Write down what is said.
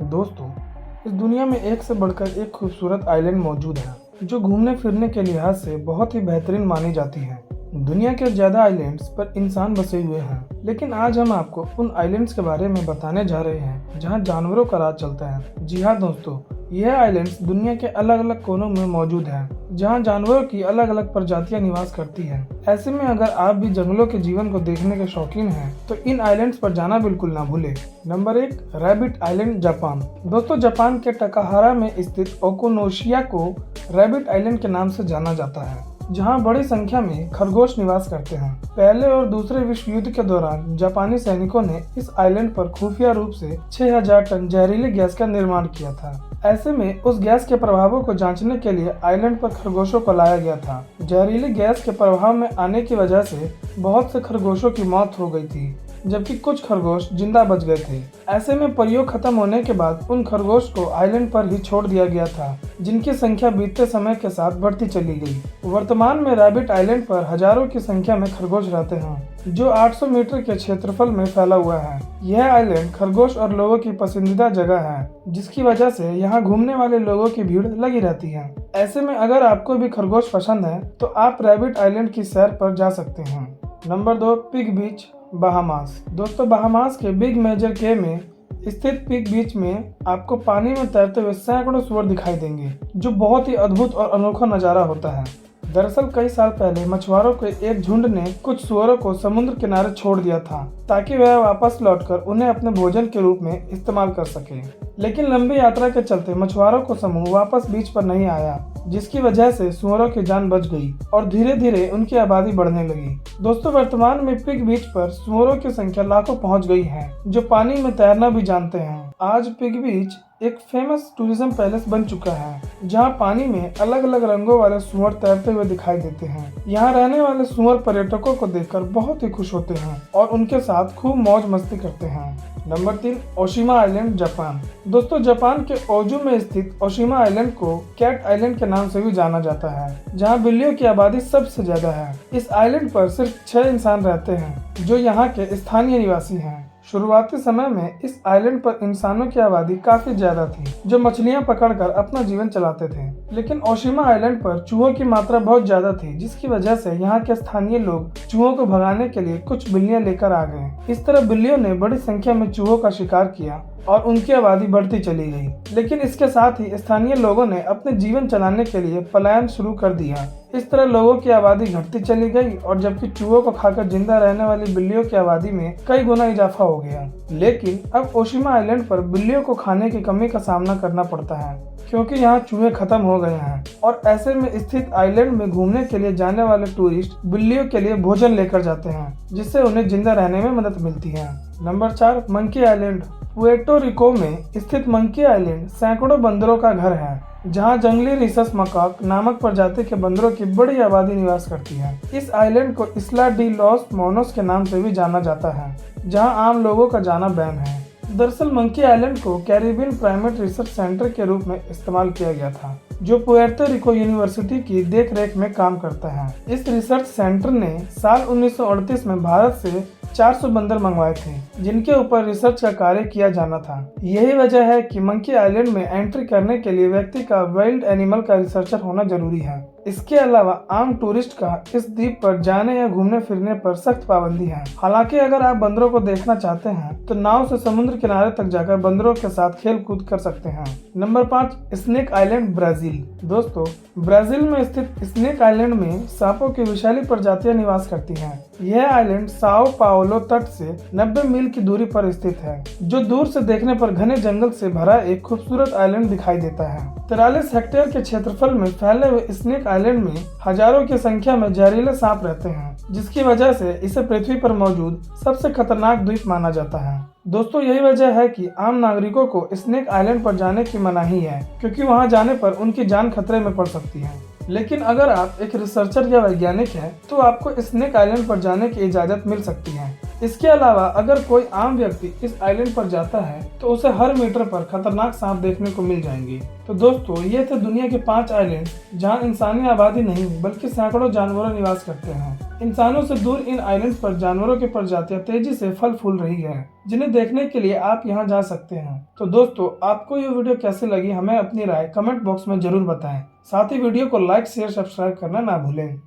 दोस्तों, इस दुनिया में एक से बढ़कर एक खूबसूरत आइलैंड मौजूद है जो घूमने फिरने के लिहाज से बहुत ही बेहतरीन मानी जाती हैं। दुनिया के ज़्यादा आइलैंड्स पर इंसान बसे हुए हैं, लेकिन आज हम आपको उन आइलैंड्स के बारे में बताने जा रहे हैं जहां जानवरों का राज चलता है। जी हाँ दोस्तों, यह आइलैंड्स दुनिया के अलग अलग कोनों में मौजूद हैं, जहां जानवरों की अलग अलग प्रजातियां निवास करती हैं। ऐसे में अगर आप भी जंगलों के जीवन को देखने के शौकीन हैं, तो इन आइलैंड्स पर जाना बिल्कुल ना भूलें। Number 1, rabbit island, Japan. दोस्तों, जापान के टकाहारा में स्थित ओकोनोशिया को रैबिट आइलैंड के नाम से जाना जाता है, जहां बड़ी संख्या में खरगोश निवास करते हैं। पहले और दूसरे विश्व युद्ध के दौरान जापानी सैनिकों ने इस आइलैंड पर खुफिया रूप से 6000 टन जहरीली गैस का निर्माण किया था। ऐसे में उस गैस के प्रभावों को जांचने के लिए आइलैंड पर खरगोशों को लाया गया था। जहरीली गैस के प्रभाव में आने की वजह से बहुत से खरगोशों की मौत हो गई थी, जबकि कुछ खरगोश जिंदा बच गए थे। ऐसे में प्रयोग खत्म होने के बाद उन खरगोश को आइलैंड पर ही छोड़ दिया गया था, जिनकी संख्या बीतते समय के साथ बढ़ती चली गई। वर्तमान में रैबिट आइलैंड पर हजारों की संख्या में खरगोश रहते हैं, जो 800 मीटर के क्षेत्रफल में फैला हुआ है। यह आइलैंड खरगोश और लोगों की पसंदीदा जगह है, जिसकी वजह से यहाँ घूमने वाले लोगों की भीड़ लगी रहती है। ऐसे में अगर आपको भी खरगोश पसंद है, तो आप रैबिट आइलैंड की सैर पर जा सकते हैं। नंबर 2, पिग बीच, बहामास। दोस्तों, बहामास के बिग मेजर के में स्थित पिग बीच में आपको पानी में तैरते हुए सैकड़ों सूअर दिखाई देंगे, जो बहुत ही अद्भुत और अनोखा नजारा होता है। दरअसल कई साल पहले मछुआरों के एक झुंड ने कुछ सूअरों को समुद्र किनारे छोड़ दिया था, ताकि वह वापस लौटकर उन्हें अपने भोजन के रूप में इस्तेमाल कर सके। लेकिन लंबी यात्रा के चलते मछुआरों को समूह वापस बीच पर नहीं आया, जिसकी वजह से सूअरों की जान बच गई और धीरे धीरे उनकी आबादी बढ़ने लगी। दोस्तों, वर्तमान में पिग बीच पर सूअरों की संख्या लाखों पहुंच गई है, जो पानी में तैरना भी जानते हैं। आज पिग बीच एक फेमस टूरिज्म पैलेस बन चुका है, जहां पानी में अलग अलग रंगों वाले सूअर तैरते हुए दिखाई देते हैं। यहां रहने वाले सूअर पर्यटकों को देखकर बहुत ही खुश होते हैं और उनके साथ खूब मौज मस्ती करते हैं। Number 3, Oshima island, Japan. दोस्तों, जापान के ओजू में स्थित ओशिमा आइलैंड को कैट आइलैंड के नाम से भी जाना जाता है, जहां बिल्लियों की आबादी सबसे ज्यादा है। इस आइलैंड पर सिर्फ 6 इंसान रहते हैं, जो यहाँ के स्थानीय निवासी हैं। शुरुआती समय में इस आइलैंड पर इंसानों की आबादी काफी ज्यादा थी, जो मछलियां पकड़कर अपना जीवन चलाते थे। लेकिन ओशिमा आइलैंड पर चूहों की मात्रा बहुत ज्यादा थी, जिसकी वजह से यहाँ के स्थानीय लोग चूहों को भगाने के लिए कुछ बिल्लियां लेकर आ गए। इस तरह बिल्लियों ने बड़ी संख्या में चूहों का शिकार किया और उनकी आबादी बढ़ती चली गई। लेकिन इसके साथ ही स्थानीय लोगों ने अपने जीवन चलाने के लिए पलायन शुरू कर दिया। इस तरह लोगों की आबादी घटती चली गई और जबकि चूहों को खाकर जिंदा रहने वाली बिल्लियों की आबादी में कई गुना इजाफा हो गया। लेकिन अब ओशिमा आइलैंड पर बिल्लियों को खाने की कमी का सामना करना पड़ता है, क्योंकि यहाँ चूहे खत्म हो गए हैं और ऐसे में स्थित आइलैंड में घूमने के लिए जाने वाले टूरिस्ट बिल्लियों के लिए भोजन लेकर जाते हैं, जिससे उन्हें जिंदा रहने में मदद मिलती है। नंबर 4, मंकी आइलैंड, पुएर्टो रिको में स्थित मंकी आइलैंड सैकड़ों बंदरों का घर है, जहां जंगली रिसस मकाक नामक प्रजाति के बंदरों की बड़ी आबादी निवास करती है। इस आइलैंड को इस्ला डी लॉस मोनोस के नाम से भी जाना जाता है, जहां आम लोगों का जाना बैन है। दरअसल मंकी आइलैंड को कैरिबियन प्राइमेट रिसर्च सेंटर के रूप में इस्तेमाल किया गया था, जो पुएर्तो रिको यूनिवर्सिटी की देखरेख में काम करता है। इस रिसर्च सेंटर ने साल 1938 में भारत से 400 बंदर मंगवाए थे, जिनके ऊपर रिसर्च का कार्य किया जाना था। यही वजह है कि मंकी आइलैंड में एंट्री करने के लिए व्यक्ति का वाइल्ड एनिमल का रिसर्चर होना जरूरी है। इसके अलावा आम टूरिस्ट का इस द्वीप पर जाने या घूमने फिरने पर सख्त पाबंदी है। हालांकि अगर आप बंदरों को देखना चाहते हैं, तो नाव से समुद्र किनारे तक जाकर बंदरों के साथ खेल कूद कर सकते हैं। Number 5, snake island, Brazil. दोस्तों, ब्राजील में स्थित स्नेक आइलैंड में सांपों की विषैली प्रजातियां निवास करती हैं। यह आइलैंड साओ पाओलो तट से 90 मील की दूरी पर स्थित है, जो दूर से देखने पर घने जंगल से भरा एक खूबसूरत आइलैंड दिखाई देता है। 43 हेक्टेयर के क्षेत्रफल में फैले हुए स्नेक आइलैंड में हजारों की संख्या में जहरीले सांप रहते हैं, जिसकी वजह से इसे पृथ्वी पर मौजूद सबसे खतरनाक द्वीप माना जाता है। दोस्तों, यही वजह है कि आम नागरिकों को स्नेक आइलैंड पर जाने की मनाही है, क्योंकि वहां जाने पर उनकी जान खतरे में पड़ सकती है। लेकिन अगर आप एक रिसर्चर या वैज्ञानिक हैं, तो आपको स्नेक आइलैंड पर जाने की इजाजत मिल सकती है। इसके अलावा अगर कोई आम व्यक्ति इस आइलैंड पर जाता है तो उसे हर मीटर पर खतरनाक सांप देखने को मिल जाएंगे। तो दोस्तों, ये थे दुनिया के 5 आइलैंड जहां इंसानी आबादी नहीं बल्कि सैकड़ों जानवर निवास करते हैं। इंसानों से दूर इन आइलैंड पर जानवरों की प्रजातियां तेजी से फल फूल रही है, जिन्हें देखने के लिए आप यहां जा सकते हैं। तो दोस्तों, आपको ये वीडियो कैसी लगी हमें अपनी राय कमेंट बॉक्स में जरूर बताएं। साथ ही वीडियो को लाइक शेयर सब्सक्राइब करना ना भूलें।